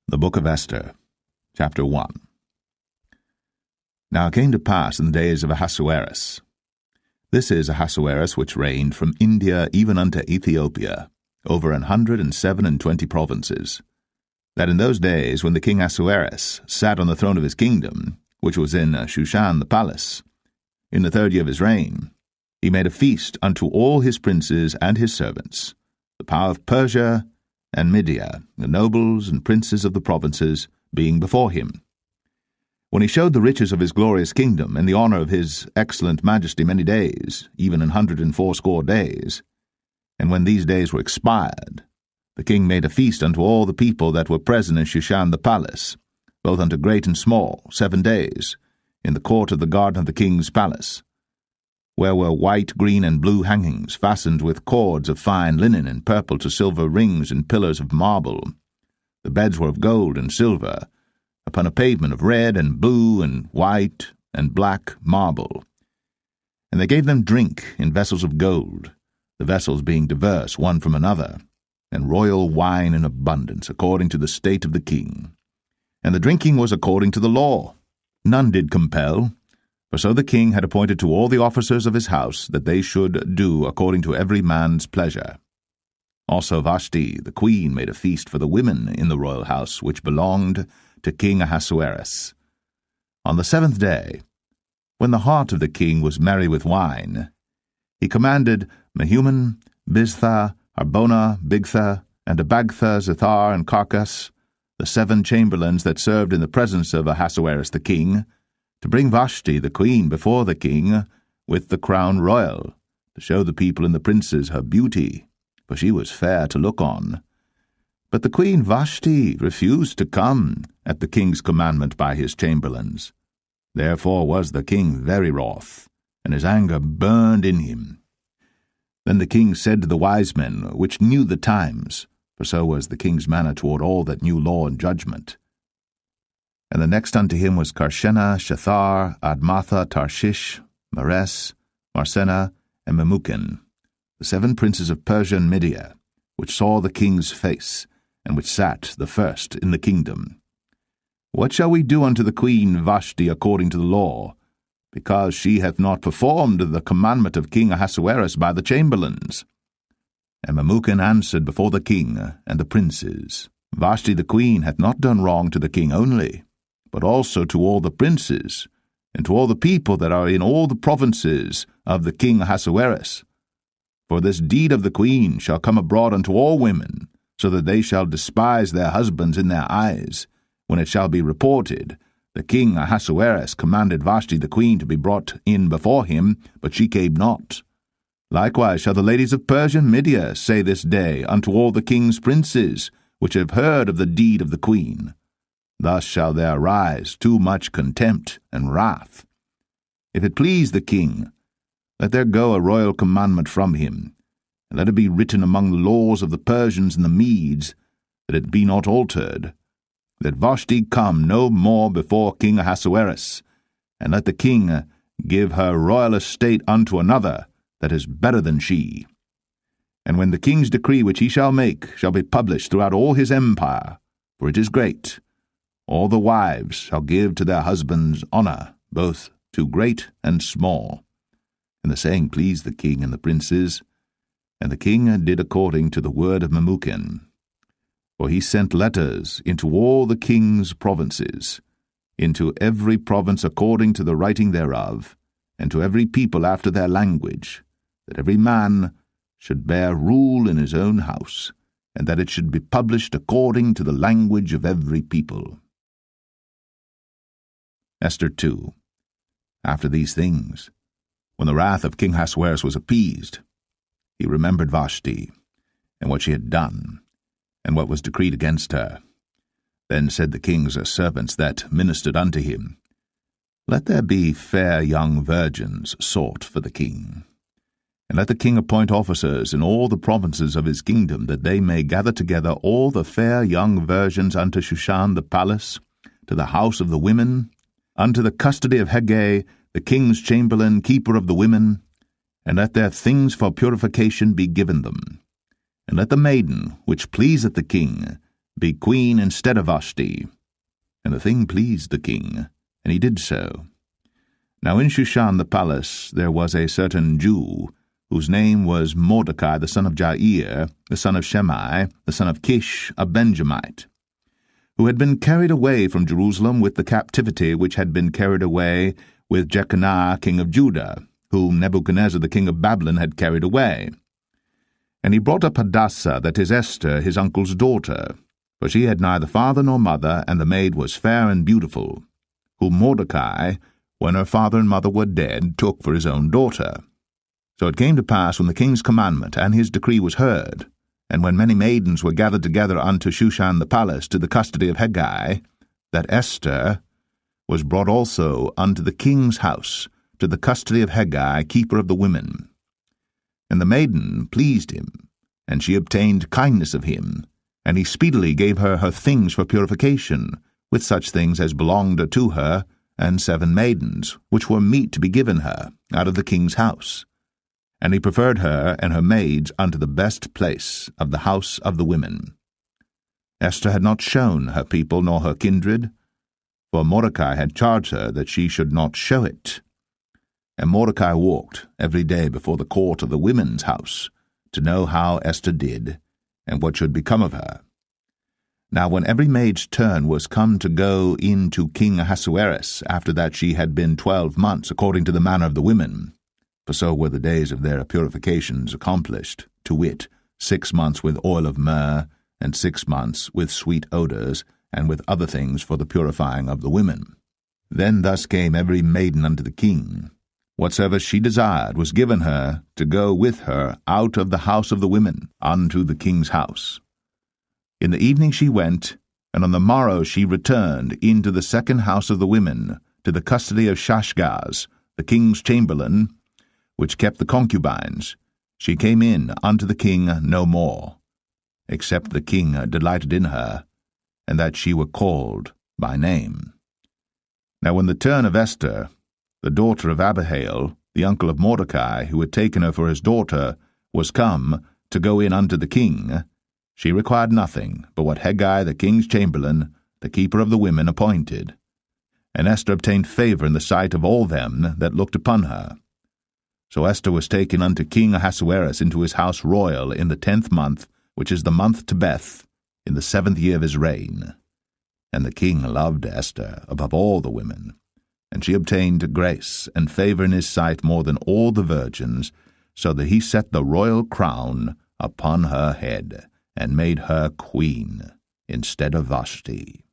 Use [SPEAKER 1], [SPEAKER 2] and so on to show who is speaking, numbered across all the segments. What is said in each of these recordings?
[SPEAKER 1] The Book of Esther, Chapter 1. Now it came to pass in the days of Ahasuerus. This is Ahasuerus which reigned from India even unto Ethiopia, over 127 provinces, that in those days when the king Ahasuerus sat on the throne of his kingdom, which was in Shushan the palace, in the 3rd year of his reign, he made a feast unto all his princes and his servants, the power of Persia and Media, the nobles and princes of the provinces, being before him. When he showed the riches of his glorious kingdom and the honour of his excellent majesty many days, even 180 days, and when these days were expired, the king made a feast unto all the people that were present in Shushan the palace, both unto great and small, 7 days, in the court of the garden of the king's palace, where were white, green, and blue hangings, fastened with cords of fine linen and purple to silver rings and pillars of marble. The beds were of gold and silver, upon a pavement of red and blue and white and black marble. And they gave them drink in vessels of gold, the vessels being diverse one from another, and royal wine in abundance, according to the state of the king. And the drinking was according to the law. None did compel, for so the king had appointed to all the officers of his house that they should do according to every man's pleasure. Also Vashti the queen made a feast for the women in the royal house which belonged to King Ahasuerus. On the 7th day, when the heart of the king was merry with wine, he commanded Mehuman, Biztha, Harbona, Bigtha, and Abagtha, Zethar, and Carcas, the 7 chamberlains that served in the presence of Ahasuerus the king, to bring Vashti the queen before the king with the crown royal, to show the people and the princes her beauty, for she was fair to look on. But the queen Vashti refused to come at the king's commandment by his chamberlains. Therefore was the king very wroth, and his anger burned in him. Then the king said to the wise men, which knew the times, for so was the king's manner toward all that knew law and judgment. And the next unto him was Karshena, Shethar, Admatha, Tarshish, Mares, Marsena, and Memucan, the 7 princes of Persia and Media, which saw the king's face, and which sat the first in the kingdom. What shall we do unto the queen Vashti according to the law, because she hath not performed the commandment of King Ahasuerus by the chamberlains? And Memucan answered before the king and the princes, Vashti the queen hath not done wrong to the king only, but also to all the princes, and to all the people that are in all the provinces of the king Ahasuerus. For this deed of the queen shall come abroad unto all women, so that they shall despise their husbands in their eyes, when it shall be reported, the king Ahasuerus commanded Vashti the queen to be brought in before him, but she came not. Likewise shall the ladies of Persia and Media say this day unto all the king's princes, which have heard of the deed of the queen. Thus shall there arise too much contempt and wrath. If it please the king, let there go a royal commandment from him, and let it be written among the laws of the Persians and the Medes, that it be not altered, that Vashti come no more before King Ahasuerus, and let the king give her royal estate unto another that is better than she. And when the king's decree which he shall make shall be published throughout all his empire, for it is great, all the wives shall give to their husbands honour, both to great and small. And the saying pleased the king and the princes, and the king did according to the word of Memucan. For he sent letters into all the king's provinces, into every province according to the writing thereof, and to every people after their language, that every man should bear rule in his own house, and that it should be published according to the language of every people. Esther 2. After these things, when the wrath of King Ahasuerus was appeased, he remembered Vashti, and what she had done, and what was decreed against her. Then said the king's servants that ministered unto him, Let there be fair young virgins sought for the king. And let the king appoint officers in all the provinces of his kingdom, that they may gather together all the fair young virgins unto Shushan the palace, to the house of the women, unto the custody of Hegai, the king's chamberlain, keeper of the women, and let their things for purification be given them. and let the maiden, which pleaseth the king, be queen instead of Vashti. And the thing pleased the king, and he did so. Now in Shushan the palace there was a certain Jew, whose name was Mordecai the son of Jair, the son of Shimei, the son of Kish, a Benjamite, who had been carried away from Jerusalem with the captivity which had been carried away with Jeconiah king of Judah, whom Nebuchadnezzar the king of Babylon had carried away. And he brought up Hadassah, that is Esther, his uncle's daughter, for she had neither father nor mother, and the maid was fair and beautiful, whom Mordecai, when her father and mother were dead, took for his own daughter. So it came to pass, when the king's commandment and his decree was heard, and when many maidens were gathered together unto Shushan the palace to the custody of Hegai, that Esther was brought also unto the king's house, to the custody of Hegai, keeper of the women. And the maiden pleased him, and she obtained kindness of him, and he speedily gave her her things for purification, with such things as belonged to her, and 7 maidens, which were meet to be given her, out of the king's house. And he preferred her and her maids unto the best place of the house of the women. Esther had not shown her people nor her kindred, for Mordecai had charged her that she should not show it. And Mordecai walked every day before the court of the women's house, to know how Esther did, and what should become of her. Now when every maid's turn was come to go in to King Ahasuerus, after that she had been 12 months, according to the manner of the women, for so were the days of their purifications accomplished, to wit, 6 months with oil of myrrh, and 6 months with sweet odours, and with other things for the purifying of the women. Then thus came every maiden unto the king. Whatsoever she desired was given her to go with her out of the house of the women unto the king's house. In the evening she went, and on the morrow she returned into the second house of the women, to the custody of Shashgaz, the king's chamberlain, which kept the concubines. She came in unto the king no more, except the king delighted in her, and that she were called by name. Now when the turn of Esther, the daughter of Abihail, the uncle of Mordecai, who had taken her for his daughter, was come to go in unto the king, she required nothing but what Hegai the king's chamberlain, the keeper of the women, appointed. And Esther obtained favour in the sight of all them that looked upon her. So Esther was taken unto King Ahasuerus into his house royal in the 10th month, which is the month Tebeth, in the 7th year of his reign. And the king loved Esther above all the women, and she obtained grace and favour in his sight more than all the virgins, so that he set the royal crown upon her head, and made her queen instead of Vashti.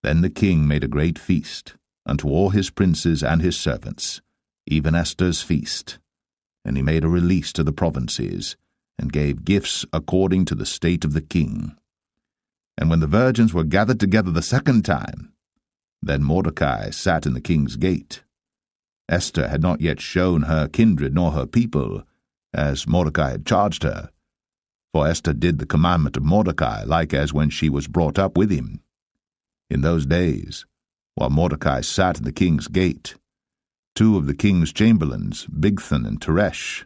[SPEAKER 1] Then the king made a great feast unto all his princes and his servants, even Esther's feast. And he made a release to the provinces, and gave gifts according to the state of the king. And when the virgins were gathered together the second time, then Mordecai sat in the king's gate. Esther had not yet shown her kindred nor her people, as Mordecai had charged her. For Esther did the commandment of Mordecai, like as when she was brought up with him. In those days, while Mordecai sat in the king's gate, 2 of the king's chamberlains, Bigthan and Teresh,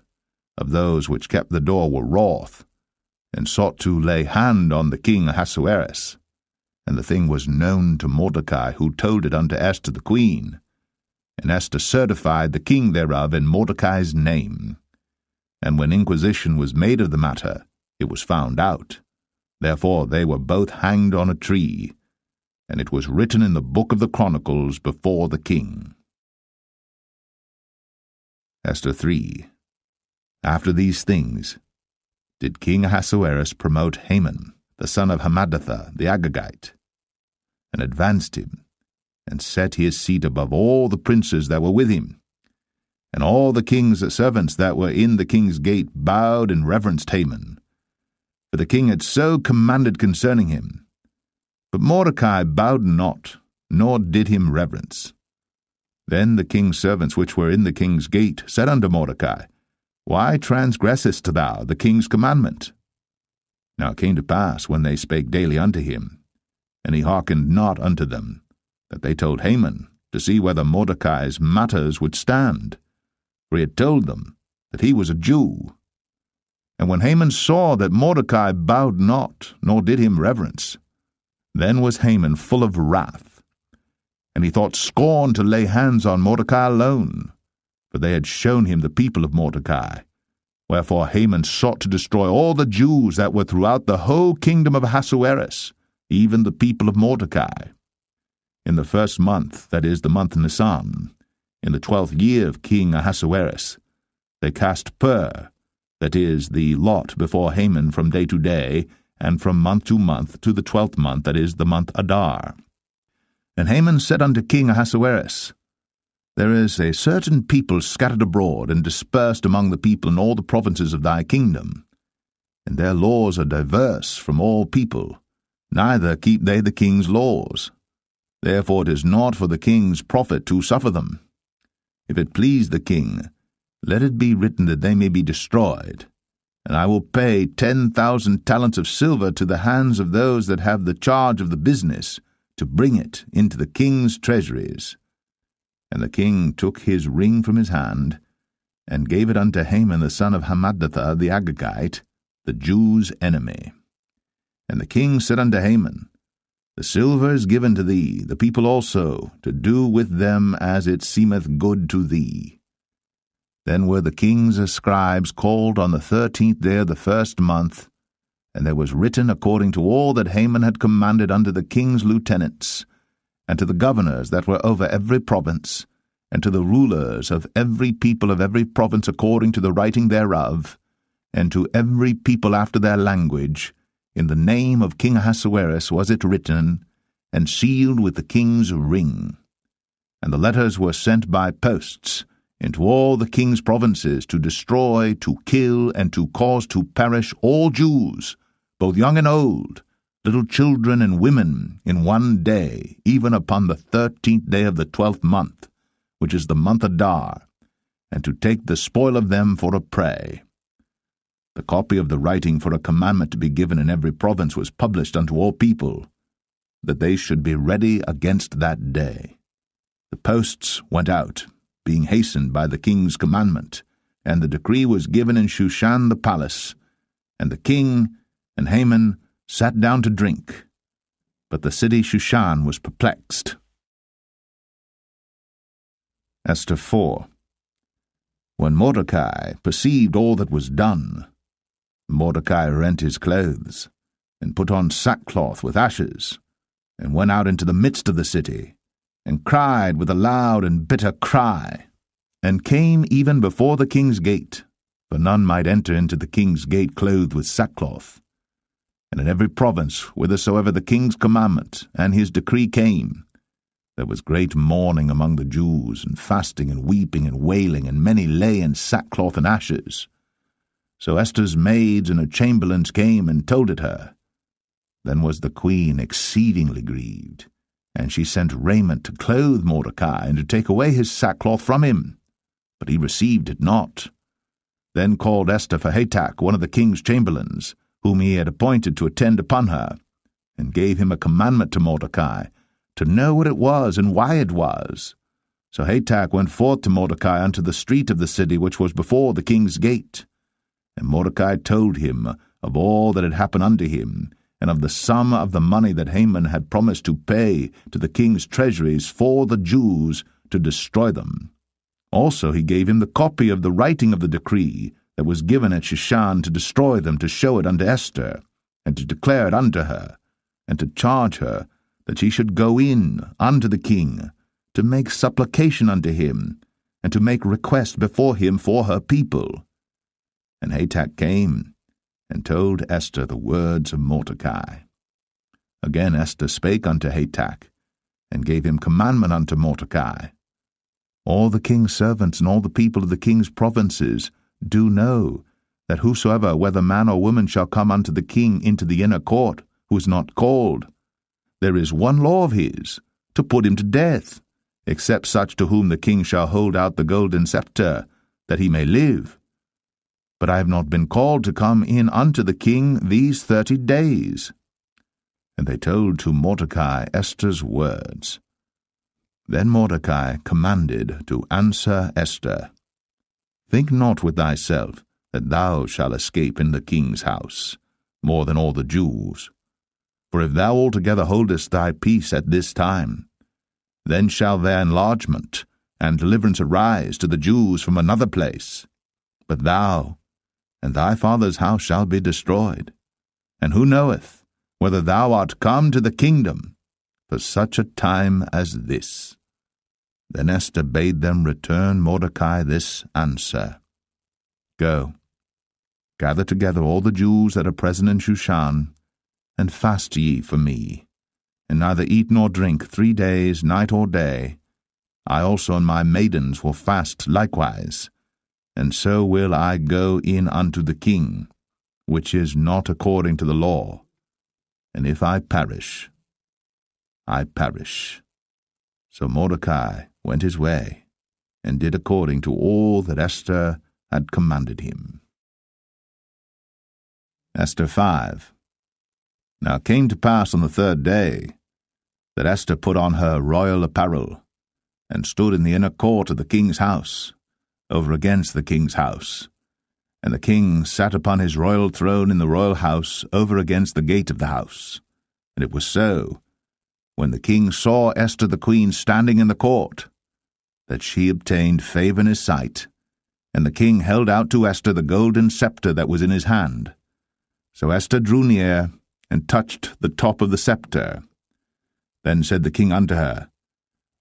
[SPEAKER 1] of those which kept the door, were wroth, and sought to lay hand on the king Ahasuerus. And the thing was known to Mordecai, who told it unto Esther the queen. And Esther certified the king thereof in Mordecai's name. And when inquisition was made of the matter, it was found out. Therefore they were both hanged on a tree, and it was written in the book of the Chronicles before the king. Esther 3. After these things did King Ahasuerus promote Haman, the son of Hammedatha the Agagite, and advanced him, and set his seat above all the princes that were with him. And all the king's servants that were in the king's gate bowed and reverenced Haman, for the king had so commanded concerning him. But Mordecai bowed not, nor did him reverence. Then the king's servants which were in the king's gate said unto Mordecai, Why transgressest thou the king's commandment? Now it came to pass, when they spake daily unto him, and he hearkened not unto them, that they told Haman, to see whether Mordecai's matters would stand, for he had told them that he was a Jew. And when Haman saw that Mordecai bowed not, nor did him reverence, then was Haman full of wrath. And he thought scorn to lay hands on Mordecai alone, for they had shown him the people of Mordecai. Wherefore Haman sought to destroy all the Jews that were throughout the whole kingdom of Ahasuerus, even the people of Mordecai. In the 1st month, that is, the month Nisan, in the 12th year of King Ahasuerus, they cast pur, that is, the lot before Haman from day to day, and from month to the 12th month, that is, the month Adar. And Haman said unto King Ahasuerus, There is a certain people scattered abroad and dispersed among the people in all the provinces of thy kingdom, and their laws are diverse from all people, neither keep they the king's laws. Therefore it is not for the king's profit to suffer them. If it please the king, let it be written that they may be destroyed, and I will pay 10,000 talents of silver to the hands of those that have the charge of the business, to bring it into the king's treasuries. And the king took his ring from his hand, and gave it unto Haman the son of Hammedatha the Agagite, the Jews' enemy. And the king said unto Haman, The silver is given to thee, the people also, to do with them as it seemeth good to thee. Then were the king's scribes called on the 13th day of the 1st month, and there was written according to all that Haman had commanded unto the king's lieutenants, and to the governors that were over every province, and to the rulers of every people of every province according to the writing thereof, and to every people after their language, in the name of King Ahasuerus was it written, and sealed with the king's ring. And the letters were sent by posts into all the king's provinces to destroy, to kill, and to cause to perish all Jews, both young and old, little children and women, in one day, even upon the 13th day of the 12th month, which is the month Adar, and to take the spoil of them for a prey. The copy of the writing for a commandment to be given in every province was published unto all people, that they should be ready against that day. The posts went out, being hastened by the king's commandment, and the decree was given in Shushan the palace, and the king and Haman sat down to drink. But the city Shushan was perplexed. Esther 4. When Mordecai perceived all that was done, Mordecai rent his clothes, and put on sackcloth with ashes, and went out into the midst of the city, and cried with a loud and bitter cry, and came even before the king's gate, for none might enter into the king's gate clothed with sackcloth. And in every province, whithersoever the king's commandment and his decree came, there was great mourning among the Jews, and fasting and weeping and wailing, and many lay in sackcloth and ashes. So Esther's maids and her chamberlains came and told it her. Then was the queen exceedingly grieved, and she sent raiment to clothe Mordecai, and to take away his sackcloth from him. But he received it not. Then called Esther for Hatach, one of the king's chamberlains, whom he had appointed to attend upon her, and gave him a commandment to Mordecai, to know what it was and why it was. So Hatach went forth to Mordecai unto the street of the city which was before the king's gate. And Mordecai told him of all that had happened unto him, and of the sum of the money that Haman had promised to pay to the king's treasuries for the Jews to destroy them. Also he gave him the copy of the writing of the decree that was given at Shushan to destroy them, to show it unto Esther, and to declare it unto her, and to charge her that she should go in unto the king, to make supplication unto him, and to make request before him for her people. And Hatach came, and told Esther the words of Mordecai. Again Esther spake unto Hatach, and gave him commandment unto Mordecai. All the king's servants and all the people of the king's provinces do know that whosoever, whether man or woman, shall come unto the king into the inner court, who is not called, there is one law of his, to put him to death, except such to whom the king shall hold out the golden scepter, that he may live. But I have not been called to come in unto the king these 30 days. And they told to Mordecai Esther's words. Then Mordecai commanded to answer Esther, Think not with thyself that thou shalt escape in the king's house, more than all the Jews. For if thou altogether holdest thy peace at this time, then shall their enlargement and deliverance arise to the Jews from another place. But thou and thy father's house shall be destroyed. And who knoweth whether thou art come to the kingdom for such a time as this? Then Esther bade them return Mordecai this answer: Go, gather together all the Jews that are present in Shushan, and fast ye for me, and neither eat nor drink 3 days, night or day. I also and my maidens will fast likewise, and so will I go in unto the king, which is not according to the law. And if I perish, I perish. So Mordecai went his way, and did according to all that Esther had commanded him. Esther 5. Now it came to pass on the 3rd day that Esther put on her royal apparel, and stood in the inner court of the king's house, over against the king's house. And the king sat upon his royal throne in the royal house, over against the gate of the house. And it was so, when the king saw Esther the queen standing in the court, that she obtained favor in his sight, and the king held out to Esther the golden scepter that was in his hand. So Esther drew near, and touched the top of the scepter. Then said the king unto her,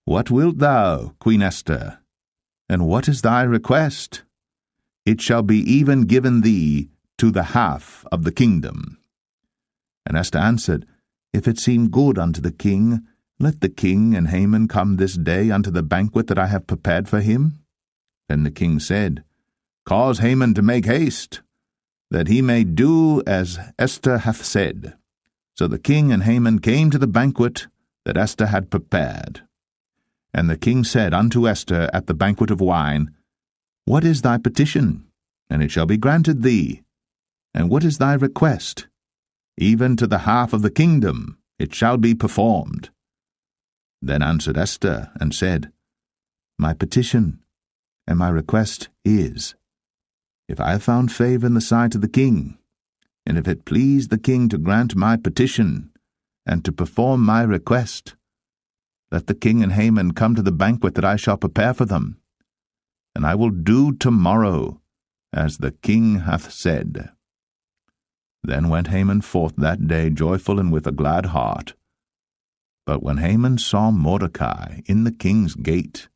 [SPEAKER 1] What wilt thou, Queen Esther? And what is thy request? It shall be even given thee to the half of the kingdom. And Esther answered, If it seem good unto the king, let the king and Haman come this day unto the banquet that I have prepared for him. Then the king said, Cause Haman to make haste, that he may do as Esther hath said. So the king and Haman came to the banquet that Esther had prepared. And the king said unto Esther at the banquet of wine, What is thy petition? And it shall be granted thee. And what is thy request? Even to the half of the kingdom it shall be performed. Then answered Esther, and said, My petition and my request is, if I have found favor in the sight of the king, and if it please the king to grant my petition, and to perform my request, let the king and Haman come to the banquet that I shall prepare for them, and I will do tomorrow as the king hath said. Then went Haman forth that day joyful and with a glad heart. But when Haman saw Mordecai in the king's gate,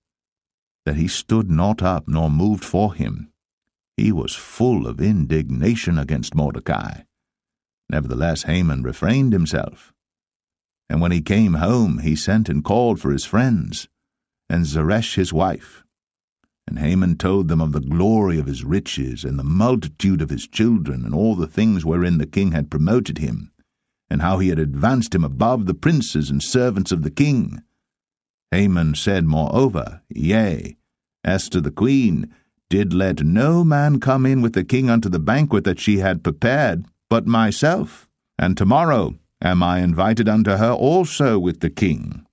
[SPEAKER 1] that he stood not up nor moved for him, he was full of indignation against Mordecai. Nevertheless Haman refrained himself. And when he came home, he sent and called for his friends, and Zeresh his wife. And Haman told them of the glory of his riches, and the multitude of his children, and all the things wherein the king had promoted him, and how he had advanced him above the princes and servants of the king. Haman said moreover, Yea, Esther the queen did let no man come in with the king unto the banquet that she had prepared, but myself, and tomorrow am I invited unto her also with the king.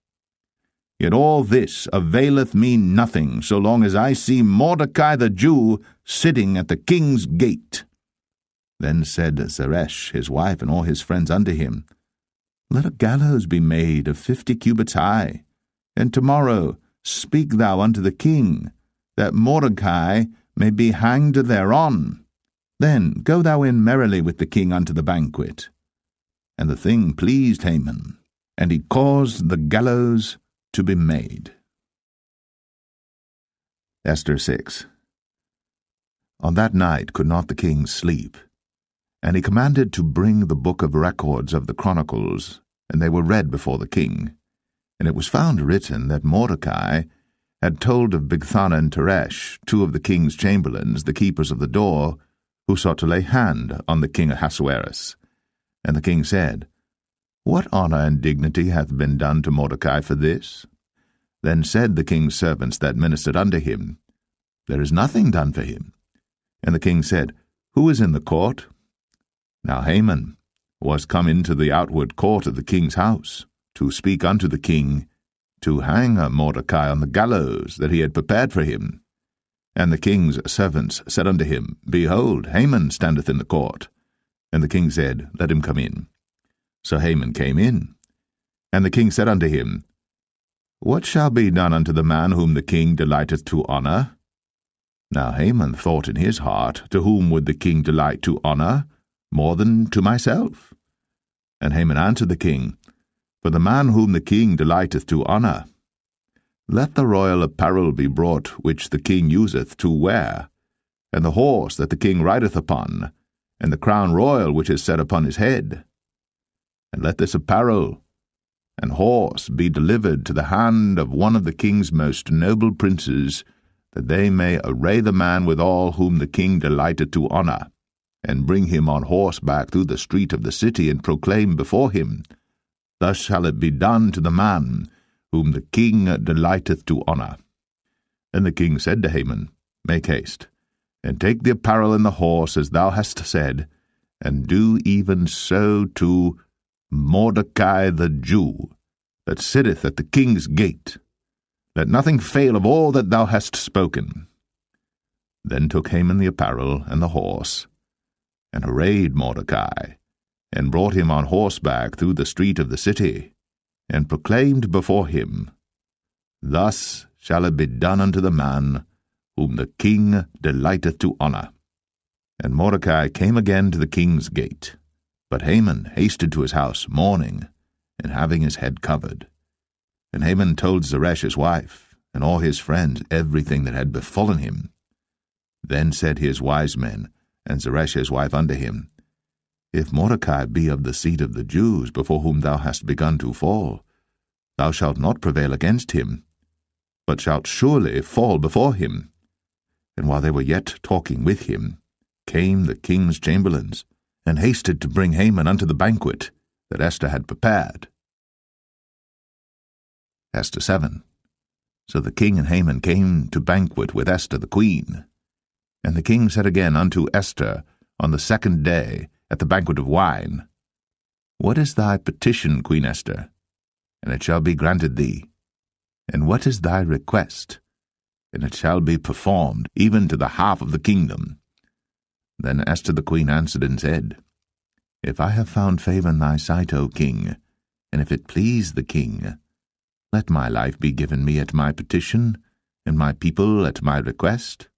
[SPEAKER 1] Yet all this availeth me nothing, so long as I see Mordecai the Jew sitting at the king's gate. Then said Zeresh his wife and all his friends unto him, Let a gallows be made of 50 cubits high, and tomorrow speak thou unto the king, that Mordecai may be hanged thereon. Then go thou in merrily with the king unto the banquet. And the thing pleased Haman, and he caused the gallows to be made. Esther 6. On that night could not the king sleep, and he commanded to bring the book of records of the chronicles, and they were read before the king. And it was found written that Mordecai had told of Bigthana and Teresh, 2 of the king's chamberlains, the keepers of the door, who sought to lay hand on the king Ahasuerus. And the king said, What honor and dignity hath been done to Mordecai for this? Then said the king's servants that ministered unto him, There is nothing done for him. And the king said, Who is in the court? Now Haman was come into the outward court of the king's house, to speak unto the king, to hang Mordecai on the gallows that he had prepared for him. And the king's servants said unto him, Behold, Haman standeth in the court. And the king said, Let him come in. So Haman came in. And the king said unto him, What shall be done unto the man whom the king delighteth to honour? Now Haman thought in his heart, To whom would the king delight to honour more than to myself? And Haman answered the king, For the man whom the king delighteth to honour. Let the royal apparel be brought which the king useth to wear, and the horse that the king rideth upon, and the crown royal which is set upon his head. And let this apparel and horse be delivered to the hand of one of the king's most noble princes, that they may array the man withal whom the king delighteth to honour, and bring him on horseback through the street of the city, and proclaim before him, Thus shall it be done to the man whom the king delighteth to honour. And the king said to Haman, Make haste, and take the apparel and the horse, as thou hast said, and do even so to Mordecai the Jew, that sitteth at the king's gate. Let nothing fail of all that thou hast spoken. Then took Haman the apparel and the horse, and arrayed Mordecai, and brought him on horseback through the street of the city, and proclaimed before him, Thus shall it be done unto the man whom the king delighteth to honour. And Mordecai came again to the king's gate, but Haman hasted to his house mourning, and having his head covered. And Haman told Zeresh his wife, and all his friends, everything that had befallen him. Then said his wise men, and Zeresh his wife unto him, If Mordecai be of the seed of the Jews, before whom thou hast begun to fall, thou shalt not prevail against him, but shalt surely fall before him. And while they were yet talking with him, came the king's chamberlains, and hasted to bring Haman unto the banquet that Esther had prepared. Esther 7. So the king and Haman came to banquet with Esther the queen. And the king said again unto Esther on the second day, at the banquet of wine, What is thy petition, Queen Esther? And it shall be granted thee. And what is thy request? And it shall be performed, even to the half of the kingdom. Then Esther the queen answered and said, If I have found favour in thy sight, O king, and if it please the king, let my life be given me at my petition, and my people at my request.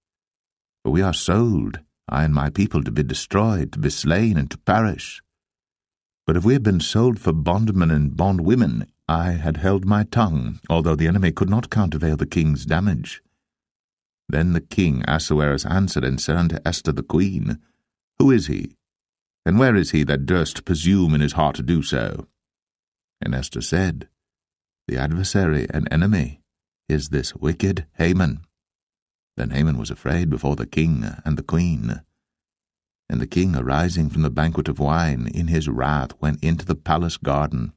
[SPEAKER 1] For we are sold, I and my people, to be destroyed, to be slain, and to perish. But if we had been sold for bondmen and bondwomen, I had held my tongue, although the enemy could not countervail the king's damage. Then the king Ahasuerus answered and said unto Esther the queen, Who is he? And where is he that durst presume in his heart to do so? And Esther said, The adversary and enemy is this wicked Haman. Then Haman was afraid before the king and the queen. And the king, arising from the banquet of wine, in his wrath went into the palace garden.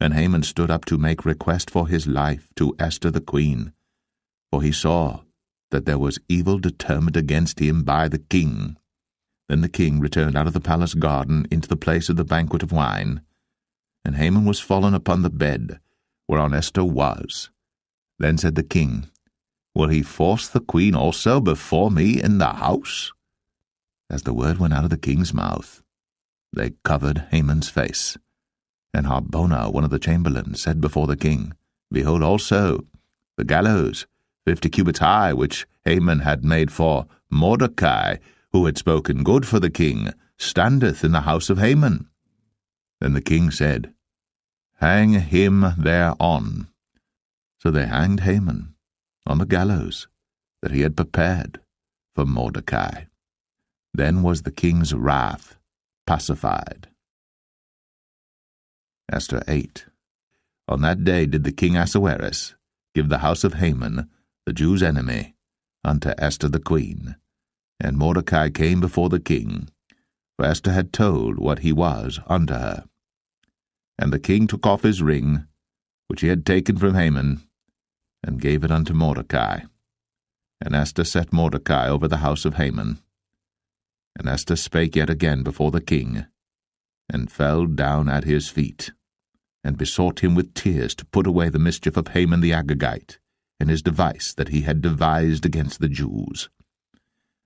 [SPEAKER 1] And Haman stood up to make request for his life to Esther the queen, for he saw that there was evil determined against him by the king. Then the king returned out of the palace garden into the place of the banquet of wine, and Haman was fallen upon the bed whereon Esther was. Then said the king, Will he force the queen also before me in the house? As the word went out of the king's mouth, they covered Haman's face. And Harbona, one of the chamberlains, said before the king, Behold also the gallows, 50 cubits high, which Haman had made for Mordecai, who had spoken good for the king, standeth in the house of Haman. Then the king said, Hang him thereon. So they hanged Haman on the gallows that he had prepared for Mordecai. Then was the king's wrath pacified. Esther 8. On that day did the king Ahasuerus give the house of Haman, the Jews' enemy, unto Esther the queen. And Mordecai came before the king, for Esther had told what he was unto her. And the king took off his ring, which he had taken from Haman, and gave it unto Mordecai. And Esther set Mordecai over the house of Haman. And Esther spake yet again before the king, and fell down at his feet, and besought him with tears to put away the mischief of Haman the Agagite, and his device that he had devised against the Jews.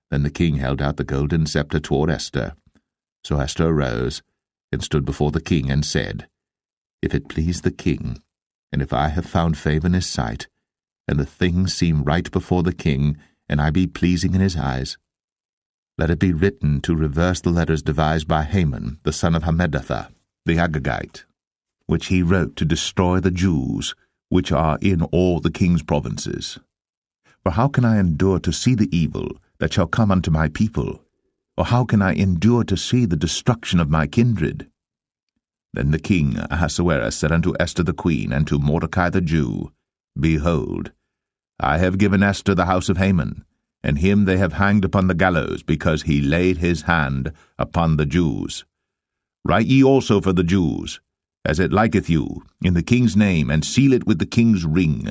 [SPEAKER 1] Then the king held out the golden scepter toward Esther. So Esther arose, and stood before the king, and said, If it please the king, and if I have found favor in his sight, and the thing seem right before the king, and I be pleasing in his eyes, let it be written to reverse the letters devised by Haman, the son of Hammedatha, the Agagite, which he wrote to destroy the Jews, which are in all the king's provinces. For how can I endure to see the evil that shall come unto my people? Or how can I endure to see the destruction of my kindred? Then the king Ahasuerus said unto Esther the queen, and to Mordecai the Jew, Behold, I have given Esther the house of Haman, and him they have hanged upon the gallows, because he laid his hand upon the Jews. Write ye also for the Jews, as it liketh you, in the king's name, and seal it with the king's ring.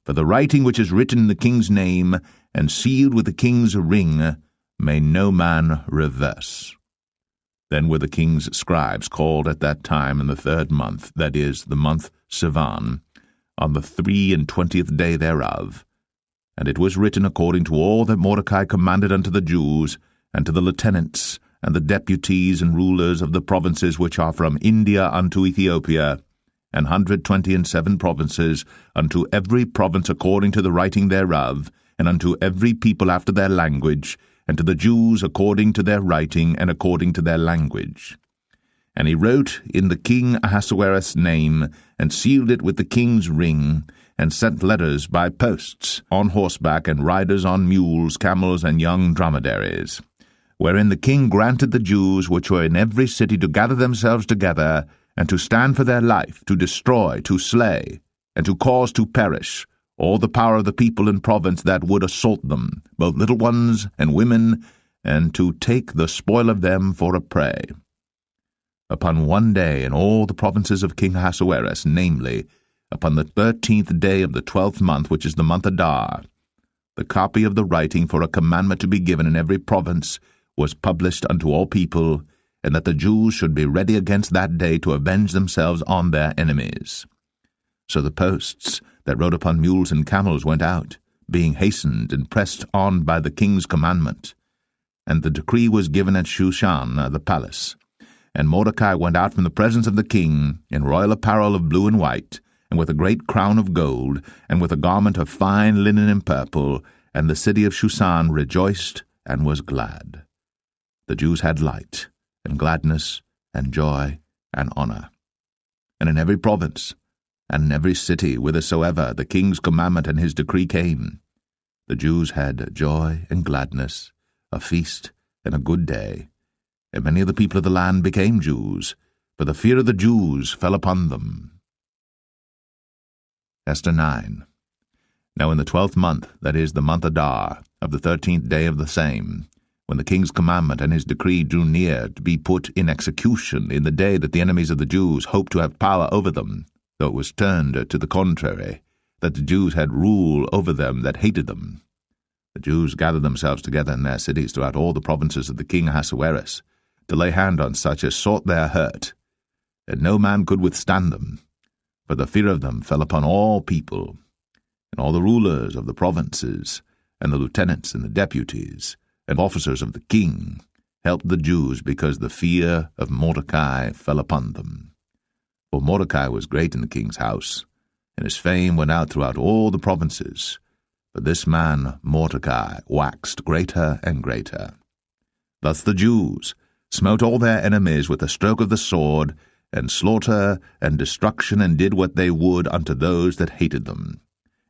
[SPEAKER 1] For the writing which is written in the king's name, and sealed with the king's ring, may no man reverse. Then were the king's scribes called at that time in the 3rd month, that is, the month Sivan, on the 23 day thereof. And it was written according to all that Mordecai commanded unto the Jews, and to the lieutenants, and the deputies and rulers of the provinces which are from India unto Ethiopia, 127 provinces, unto every province according to the writing thereof, and unto every people after their language, and to the Jews according to their writing and according to their language. And he wrote in the king Ahasuerus' name, and sealed it with the king's ring, and sent letters by posts, on horseback, and riders on mules, camels, and young dromedaries, wherein the king granted the Jews which were in every city to gather themselves together, and to stand for their life, to destroy, to slay, and to cause to perish all the power of the people in province that would assault them, both little ones and women, and to take the spoil of them for a prey. Upon one day in all the provinces of King Ahasuerus, namely, upon the 13th day of the 12th month, which is the month Adar, the copy of the writing for a commandment to be given in every province was published unto all people, and that the Jews should be ready against that day to avenge themselves on their enemies. So the posts that rode upon mules and camels went out, being hastened and pressed on by the king's commandment. And the decree was given at Shushan the palace. And Mordecai went out from the presence of the king, in royal apparel of blue and white, and with a great crown of gold, and with a garment of fine linen and purple, and the city of Shushan rejoiced and was glad. The Jews had light, and gladness, and joy, and honor. And in every province, and in every city whithersoever the king's commandment and his decree came, the Jews had joy and gladness, a feast and a good day. And many of the people of the land became Jews, for the fear of the Jews fell upon them. Esther 9. Now in the 12th month, that is, the month Adar, of the 13th day of the same, when the king's commandment and his decree drew near to be put in execution in the day that the enemies of the Jews hoped to have power over them, though it was turned to the contrary, that the Jews had rule over them that hated them. The Jews gathered themselves together in their cities throughout all the provinces of the king Ahasuerus, to lay hand on such as sought their hurt, and no man could withstand them, for the fear of them fell upon all people, and all the rulers of the provinces, and the lieutenants and the deputies, and officers of the king, helped the Jews because the fear of Mordecai fell upon them. For Mordecai was great in the king's house, and his fame went out throughout all the provinces. But this man Mordecai waxed greater and greater. Thus the Jews smote all their enemies with a stroke of the sword, and slaughter and destruction, and did what they would unto those that hated them.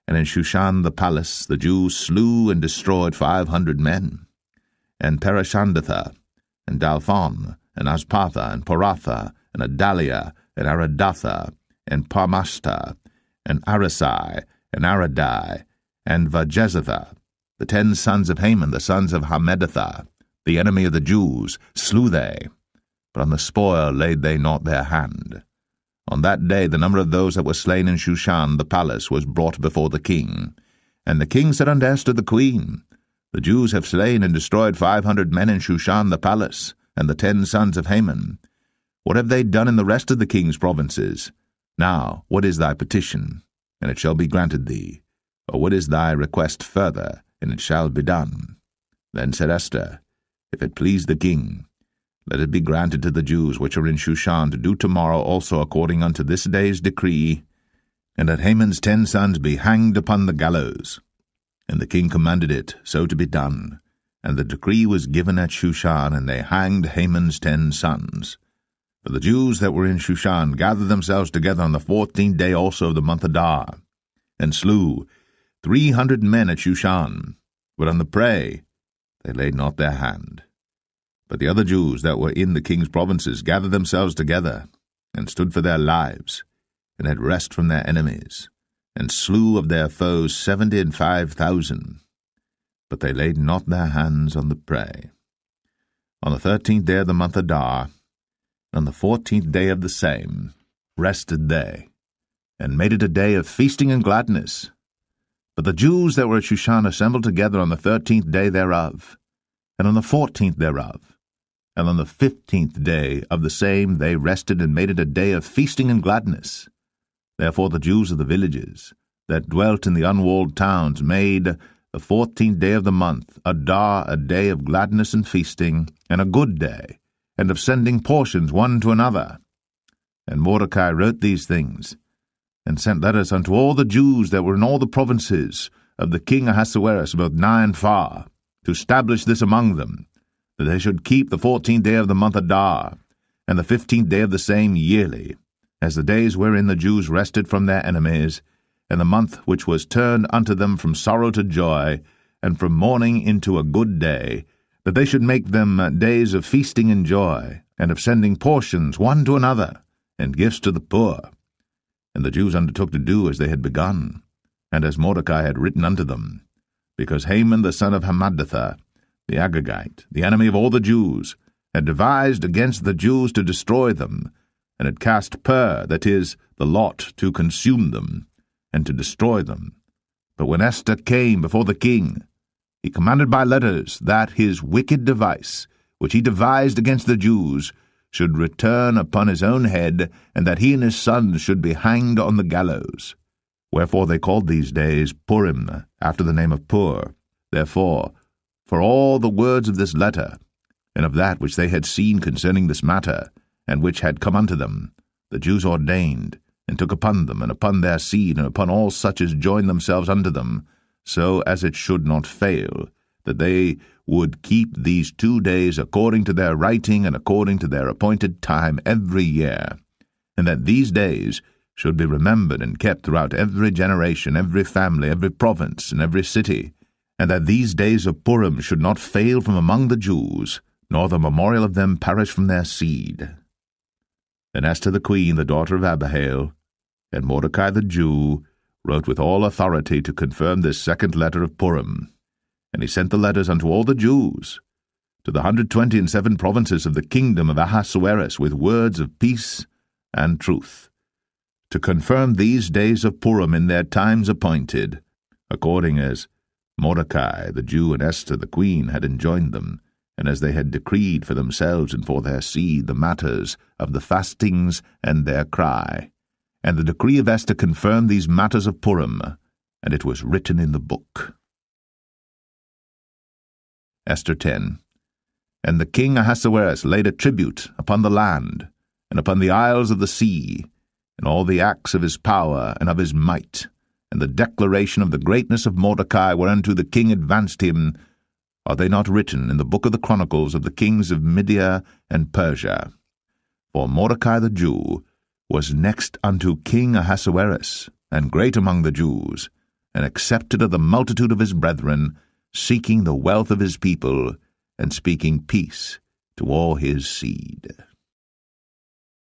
[SPEAKER 1] And in Shushan the palace the Jews slew and destroyed 500 men. And Parishandatha, and Dalphon, and Aspartha, and Poratha, and Adalia, and Aradatha, and Parmashta, and Arisai, and Aradai, and Vajezatha, the 10 sons of Haman, the sons of Hammedatha, the enemy of the Jews, slew they, but on the spoil laid they not their hand. On that day the number of those that were slain in Shushan the palace was brought before the king. And the king said unto Esther the queen, The Jews have slain and destroyed 500 men in Shushan the palace, and the 10 sons of Haman. What have they done in the rest of the king's provinces? Now, what is thy petition? And it shall be granted thee. Or what is thy request further, and it shall be done? Then said Esther, If it please the king, let it be granted to the Jews which are in Shushan to do tomorrow also according unto this day's decree, and that Haman's 10 sons be hanged upon the gallows. And the king commanded it so to be done. And the decree was given at Shushan, and they hanged Haman's 10 sons. For the Jews that were in Shushan gathered themselves together on the 14th day also of the month Adar, and slew 300 men at Shushan. But on the prey they laid not their hand. But the other Jews that were in the king's provinces gathered themselves together, and stood for their lives, and had rest from their enemies, and slew of their foes 75,000. But they laid not their hands on the prey. On the 13th day of the month Adar, and on the 14th day of the same, rested they, and made it a day of feasting and gladness. But the Jews that were at Shushan assembled together on the 13th day thereof, and on the 14th thereof, and on the 15th day of the same they rested and made it a day of feasting and gladness. Therefore the Jews of the villages that dwelt in the unwalled towns made the 14th day of the month Adar a day of gladness and feasting, and a good day, and of sending portions one to another. And Mordecai wrote these things, and sent letters unto all the Jews that were in all the provinces of the king Ahasuerus, both nigh and far, to establish this among them, that they should keep the 14th day of the month Adar, and the 15th day of the same yearly, as the days wherein the Jews rested from their enemies, and the month which was turned unto them from sorrow to joy, and from mourning into a good day, that they should make them days of feasting and joy, and of sending portions one to another, and gifts to the poor. And the Jews undertook to do as they had begun, and as Mordecai had written unto them, because Haman the son of Hammedatha, the Agagite, the enemy of all the Jews, had devised against the Jews to destroy them, and had cast pur, that is, the lot, to consume them, and to destroy them. But when Esther came before the king, he commanded by letters that his wicked device, which he devised against the Jews, should return upon his own head, and that he and his sons should be hanged on the gallows. Wherefore they called these days Purim, after the name of Pur. Therefore, for all the words of this letter, and of that which they had seen concerning this matter, and which had come unto them, the Jews ordained, and took upon them, and upon their seed, and upon all such as joined themselves unto them, so as it should not fail, that they would keep these 2 days according to their writing and according to their appointed time every year, and that these days should be remembered and kept throughout every generation, every family, every province, and every city, and that these days of Purim should not fail from among the Jews, nor the memorial of them perish from their seed. Then Esther the queen, the daughter of Abihail, and Mordecai the Jew, wrote with all authority to confirm this second letter of Purim. And he sent the letters unto all the Jews, to the 127 provinces of the kingdom of Ahasuerus, with words of peace and truth, to confirm these days of Purim in their times appointed, according as Mordecai the Jew and Esther the queen had enjoined them, and as they had decreed for themselves and for their seed the matters of the fastings and their cry. And the decree of Esther confirmed these matters of Purim, and it was written in the book. Esther 10. And the king Ahasuerus laid a tribute upon the land, and upon the isles of the sea, and all the acts of his power and of his might, and the declaration of the greatness of Mordecai whereunto the king advanced him, are they not written in the book of the chronicles of the kings of Media and Persia? For Mordecai the Jew was next unto King Ahasuerus, and great among the Jews, and accepted of the multitude of his brethren, seeking the wealth of his people, and speaking peace to all his seed.